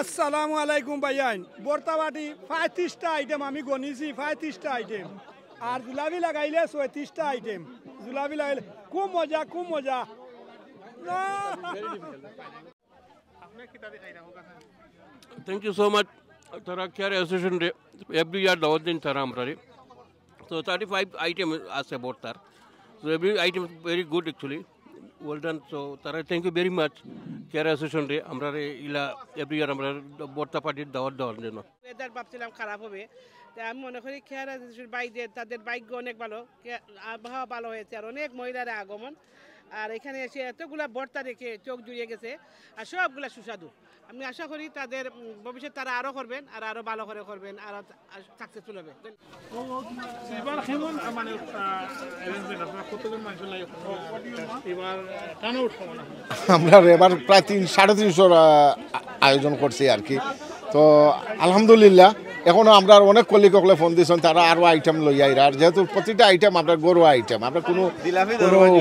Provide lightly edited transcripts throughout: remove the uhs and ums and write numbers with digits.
আসসালামু আলাইকুম ভাইয়ান বর্তাবাটি 35টা আইটেম আমি গনিছি 35টা আইটেম আর জুলাবি লাগাইলে 36টা আইটেম জুলাবি লাগাইলে খুব মজা Thank you so much. Tara Care Association every year dawat din tara amrari. So 35 item as about tar. So every item is very good actually. Well done. So Tara, thank you very much. Care Association amrari ila every year amrari borta party dawat deno. Weather ভাবছিলাম খারাপ হবে তাই আমি মনে করি খেয়ার বাইরে তাদের ভাগ্য অনেক ভালো আবহাওয়া ভালো হয়েছে আর অনেক মহিলারা আগমন আর এখানে এসে এতগুলা বর্তা দেখে চোখ জুড়িয়ে গেছে আর সবগুলা সুস্বাদু আমি আশা করি তাদের ভবিষ্যৎ তারা আরও করবেন আর আরও ভালো করে করবেন আর সাকসেসফুল হবে এবার কেমন মানে কতজন মানুষ এবার কেন উঠবো আমরা এবার প্রায় 350 আয়োজন করছি আর কি তো আলহামদুলিল্লাহ এখনো আমরা অনেক কলিগকলে ফোন দিয়েছেন তারা আরও আইটেম লইয়া আর যেহেতু প্রতিটা আইটেম আমরা গরু আইটেম আমরা কোনো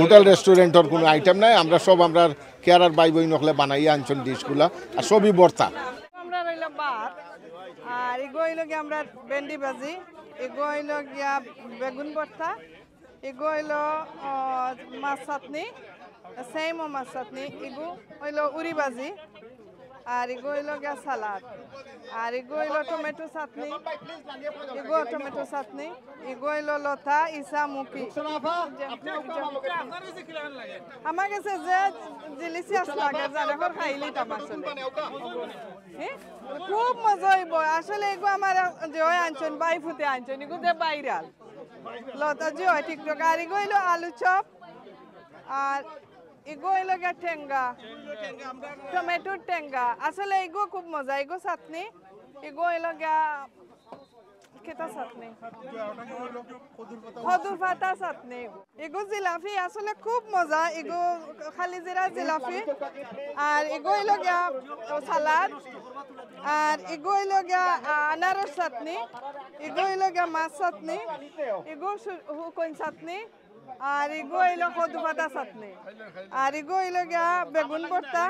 হোটেল রেস্টুরেন্টের কোনো আইটেম নাই আমরা সব আমরা কেয়ারার বাই বই নকলে বানাইয়া আনছেন ডিশগুলা আর সবই ভর্তা আমরা রইল ভাত আর এগো হইল গিয়া আমরা ভেন্ডি ভাজি এগো হইল গিয়া বেগুন ভর্তা এগো হইল মাছ চাটনি সেমও মাছ চাটনি এগো হইল উড়ি ভাজি আর এগো হইল গিয়া সালাদ আর এগো হইল টমেটো চাটনি এগো টমেটো চাটনি এগো হইল লতা ইসা মুখি আমার কাছে যে ডিলিশিয়াস লাগে যারা খাইলি তামাশলে খুব মজা হইব আসলে এগো আমার যে আনছেন বাই ফুটে আনছেন এগো যে বাইরাল লতা যে হয় টিকটক আর এগো হইল আলু চপ আর এগো হইল গিয়া ঠেঙ্গা টমেটোর ঠেঙ্গা আসলে এগো খুব মজা এগো চাটনি এগো হইল গিয়া কেটা চাটনি খদুর পাতা চাটনি এগো জিলাপি আসলে খুব মজা এগো খালি জিরা জিলাপি আর এগো হইল গিয়া সালাদ আর এগো হইল গিয়া আনারস চাটনি এগো হইল গিয়া মাছ চাটনি এগো হুকন চাটনি আর এগো হইল কদু পাতা চাটনি আর এগো হইল গিয়া বেগুন ভর্তা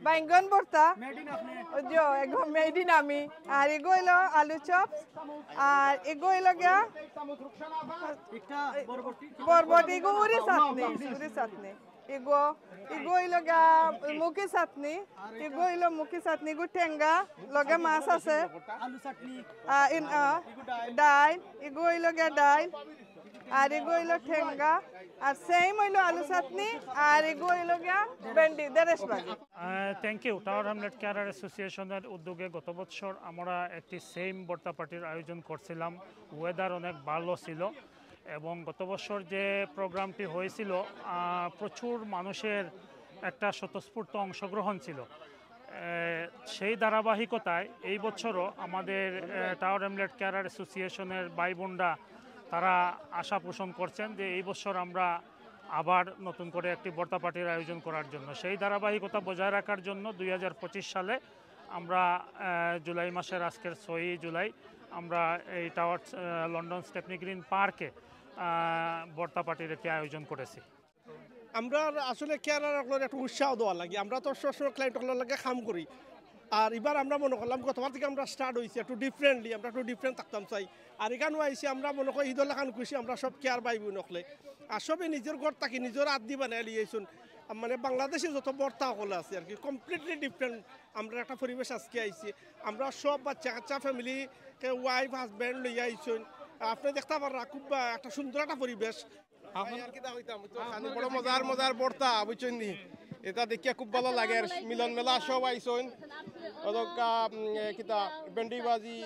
বাইঙ্গন ভর্তা এগো মেড ইন আমি আর এগো হইল আলু চপ আর এগো হইল গিয়া বরবটি এগো উড়ি চাটনি এগো হইল গিয়া মুখি চাটনি এগো হইল মুখি চাটনি এগো ঠেঙ্গা লগে মাছ আছে ডাইল এগো হইল গিয়া ডাইল আর এগো হইল ঠেঙ্গা আর সেম হইল আলু চাটনি আর এগো হইল গিয়া ভেন্ডি দেড়শ ভাজি thank you tower Hamlets care অ্যাসোসিয়েশনের উদ্যোগে গত বছর আমরা একটি সেম বর্তা পার্টির আয়োজন করছিলাম ওয়েদার অনেক ভালো ছিল এবং গত বছর যে প্রোগ্রামটি হয়েছিল প্রচুর মানুষের একটা স্বতঃস্ফূর্ত অংশগ্রহণ ছিল সেই ধারাবাহিকতায় এই বছরও আমাদের টাওয়ার হ্যামলেট কেয়ার অ্যাসোসিয়েশনের ভাই বোনরা তারা আশা পোষণ করছেন যে এই বছর আমরা আবার নতুন করে একটি বর্তা পার্টির আয়োজন করার জন্য সেই ধারাবাহিকতা বজায় রাখার জন্য 2025 সালে আমরা জুলাই মাসের আজকের 6 জুলাই আমরা এই টাওয়ার লন্ডন স্টেপনি গ্রিন পার্কে বর্তা পার্টির একটি আয়োজন করেছি আমরা আসলে কেয়ারার একটা উৎসাহ দেওয়া লাগে আমরা তো সবসময় ক্লায়েন্টগুলোর লাগে কাম করি আর এবার আমরা মনে করলাম গতবার থেকে আমরা স্টার্ট হয়েছি একটু ডিফারেন্টলি আমরা একটু ডিফারেন্ট থাকতাম চাই আর এখানেও আইসি আমরা মনে করি ঈদুল খান খুশি আমরা সব কেয়ার বাইবি নকলে আর সবে নিজের ঘর থাকি নিজের আদি বানাই লিয়েছুন মানে বাংলাদেশে যত বর্তা সকলে আছে আর কি কমপ্লিটলি ডিফারেন্ট আমরা একটা পরিবেশ আজকে আইছি আমরা সব বাচ্চা কাচ্চা ফ্যামিলিকে ওয়াইফ হাজব্যান্ড লইয়া আইসুন আপনি দেখতে পারা খুব একটা সুন্দর একটা পরিবেশ বড় মজার বর্তা বুঝছেন নি এটা দেখিয়া খুব ভালো লাগে মিলন মেলা সব আইসন কিতা ভেন্ডি ভাজি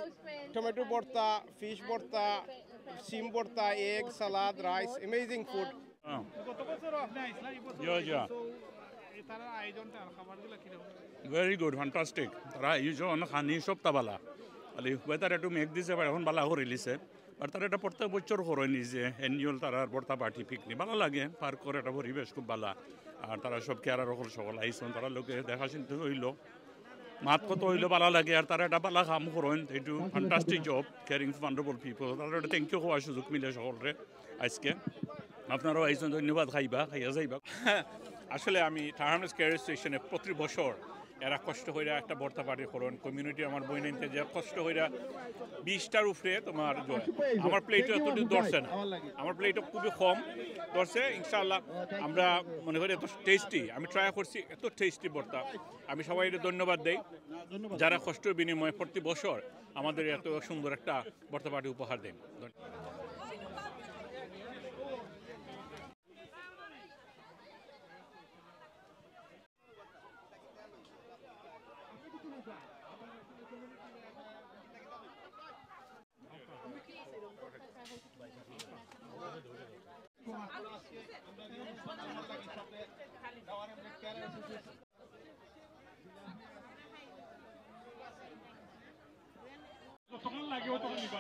টমেটো ভর্তা ফিশ ভর্তা সিম ভর্তা egg salad rice amazing food very good fantastic তারা ইউজন খানি সব তাবালা খালি ওয়েদার একটু মেঘ দিছে এখন বালা করে লিছে আর তারা এটা প্রত্যেক বছর করে নিজে এনুয়াল তারা বর্তা পার্টি পিকনিক ভালো লাগে পার্কের একটা পরিবেশ খুব ভালো আর তারা সব কেয়ারার সকল আইসন তারা লোকে দেখা চিন্তা হইল মাত কত হইলো ভালো লাগে আর তারা এটা ভালো কাম করেন এইটু fantastic job caring wonderful people তারা একটা থ্যাংক ইউ হওয়ার সুযোগ মিলে সকলরে আজকে আপনারাও আইসন ধন্যবাদ খাইয়া যাইবা আসলে আমি টার্মস কেয়ার স্টেশনে প্রতি বছর এরা কষ্ট হইরা একটা ভর্তা পার্টি করেন কমিউনিটি আমার বই নিতে যে কষ্ট হইরা 20টার উপরে তোমার আমার প্লেটও এতটুকু ধরছে না আমার প্লেটও খুবই কম ধরছে ইনশাআল্লাহ আমরা মনে করি এত টেস্টি আমি ট্রাই করছি এত টেস্টি ভর্তা আমি সবাই ধন্যবাদ দেই যারা কষ্টের বিনিময়ে প্রতি বছর আমাদের এত সুন্দর একটা ভর্তা পার্টি উপহার দেন তখন লাগে তখন নিবা